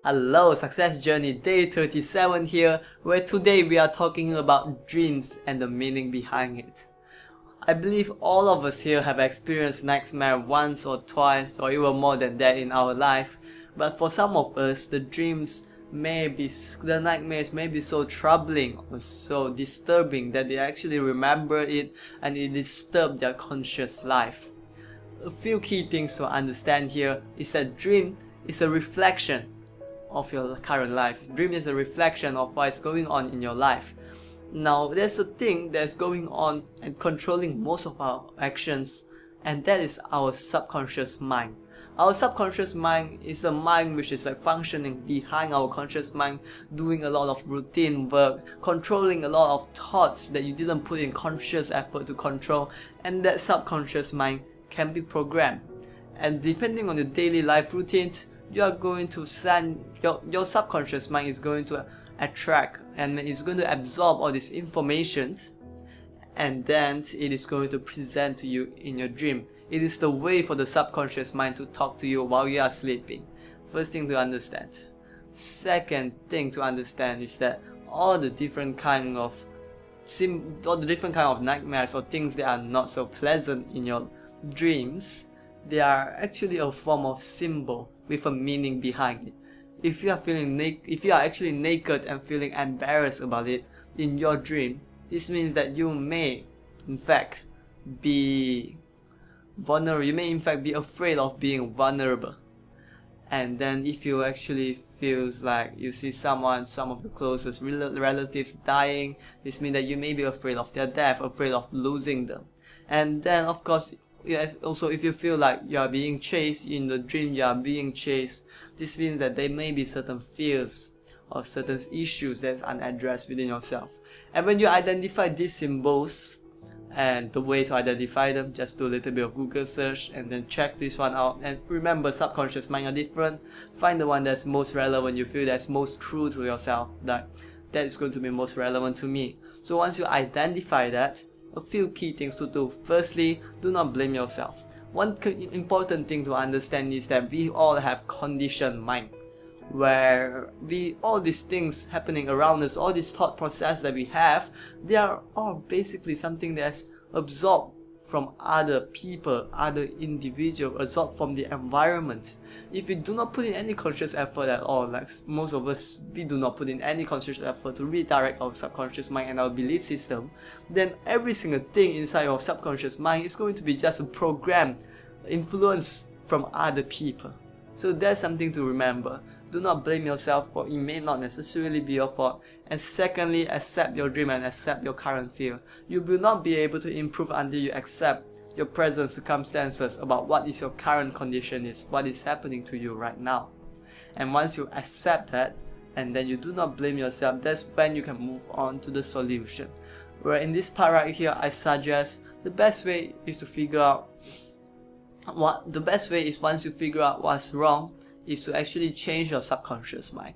Hello, Success Journey Day 37 here, where today we are talking about dreams and the meaning behind it. I believe all of us here have experienced nightmare once or twice or even more than that in our life, but for some of us, the nightmares may be so troubling or so disturbing that they actually remember it and it disturbs their conscious life. A few key things to understand here is that dream is a reflection of your current life. Dream is a reflection of what is going on in your life. Now, there's a thing that's going on and controlling most of our actions, and that is our subconscious mind. Our subconscious mind is the mind which is functioning behind our conscious mind, doing a lot of routine work, controlling a lot of thoughts that you didn't put in conscious effort to control, and that subconscious mind can be programmed. And depending on your daily life routines, you are going to send your subconscious mind is going to attract and it's going to absorb all this information, and then it is going to present to you in your dream. It is the way for the subconscious mind to talk to you while you are sleeping. First thing to understand. Second thing to understand is that all the different kind of nightmares or things that are not so pleasant in your dreams, they are actually a form of symbol with a meaning behind it. If you are actually naked and feeling embarrassed about it in your dream, this means that you may in fact be vulnerable. You may in fact be afraid of being vulnerable. And then if you actually feels like you see some of the closest relatives dying, this means that you may be afraid of their death, afraid of losing them. And then of course, also if you feel like you are being chased in the dream, you are being chased, this means that there may be certain fears or certain issues that's unaddressed within yourself. And when you identify these symbols, and the way to identify them, just do a little bit of Google search and then check this one out. And remember, subconscious mind are different. Find the one that's most relevant, you feel that's most true to yourself, that is going to be most relevant to me. So once you identify that, a few key things to do. Firstly, do not blame yourself. One important thing to understand is that we all have conditioned mind, where all these things happening around us, all this thought process that we have, they are all basically something that's absorbed from other people, other individuals, absorbed from the environment. If we do not put in any conscious effort at all, like most of us, we do not put in any conscious effort to redirect our subconscious mind and our belief system, then every single thing inside your subconscious mind is going to be just a program, influence from other people. So that's something to remember. Do not blame yourself, for it may not necessarily be your fault. And secondly, accept your dream and accept your current fear. You will not be able to improve until you accept your present circumstances about what is your current condition is, what is happening to you right now. And once you accept that, and then you do not blame yourself, that's when you can move on to the solution. Where in this part right here, I suggest the best way is to figure out once you figure out what's wrong, is to actually change your subconscious mind.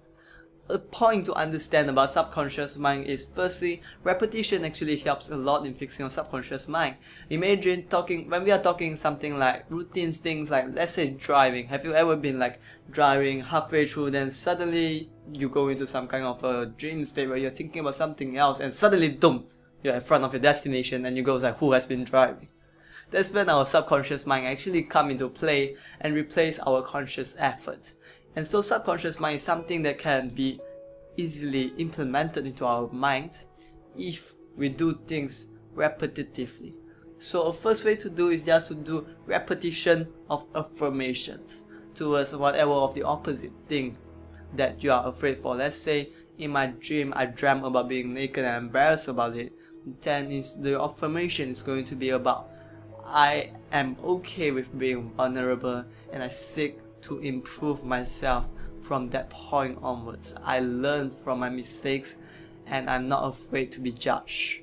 A point to understand about subconscious mind is, firstly, repetition actually helps a lot in fixing your subconscious mind. Imagine when we are talking something like routine things, like let's say driving. Have you ever been like driving halfway through, then suddenly you go into some kind of a dream state where you're thinking about something else, and suddenly, boom, you're in front of your destination, and you go like, who has been driving? That's when our subconscious mind actually come into play and replace our conscious effort. And so subconscious mind is something that can be easily implemented into our mind if we do things repetitively. So a first way to do is just to do repetition of affirmations towards whatever of the opposite thing that you are afraid for. Let's say in my dream I dreamt about being naked and embarrassed about it. Then the affirmation is going to be about, I am okay with being vulnerable and I seek to improve myself from that point onwards. I learn from my mistakes and I'm not afraid to be judged.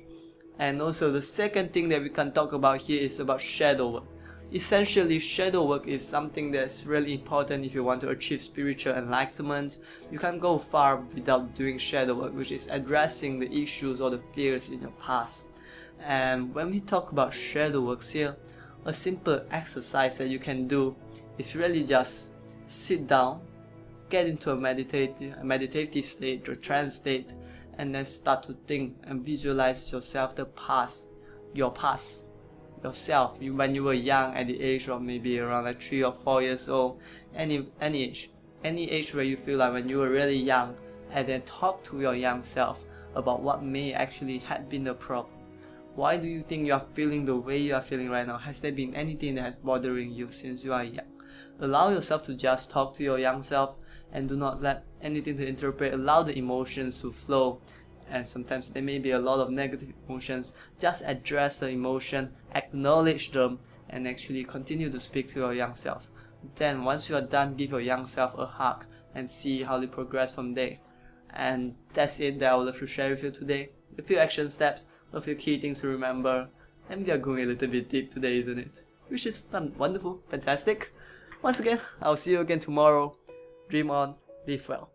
And also the second thing that we can talk about here is about shadow work. Essentially, shadow work is something that's really important if you want to achieve spiritual enlightenment. You can't go far without doing shadow work, which is addressing the issues or the fears in your past. And when we talk about shadow works here, a simple exercise that you can do is really just sit down get into a meditative state or trance state, and then start to think and visualize yourself, the past, your past, yourself, when you were young, at the age of maybe around like 3 or 4 years old, any age where you feel like when you were really young, and then talk to your young self about what may actually had been the problem. Why do you think you are feeling the way you are feeling right now? Has there been anything that has bothering you since you are young? Allow yourself to just talk to your young self, and do not let anything to interpret. Allow the emotions to flow, and sometimes there may be a lot of negative emotions. Just address the emotion, acknowledge them, and actually continue to speak to your young self. Then once you are done, give your young self a hug and see how they progress from there. And that's it that I would love to share with you today. A few action steps, a few key things to remember, and we are going a little bit deep today, isn't it? Which is fun, wonderful, fantastic. Once again, I'll see you again tomorrow. Dream on, live well.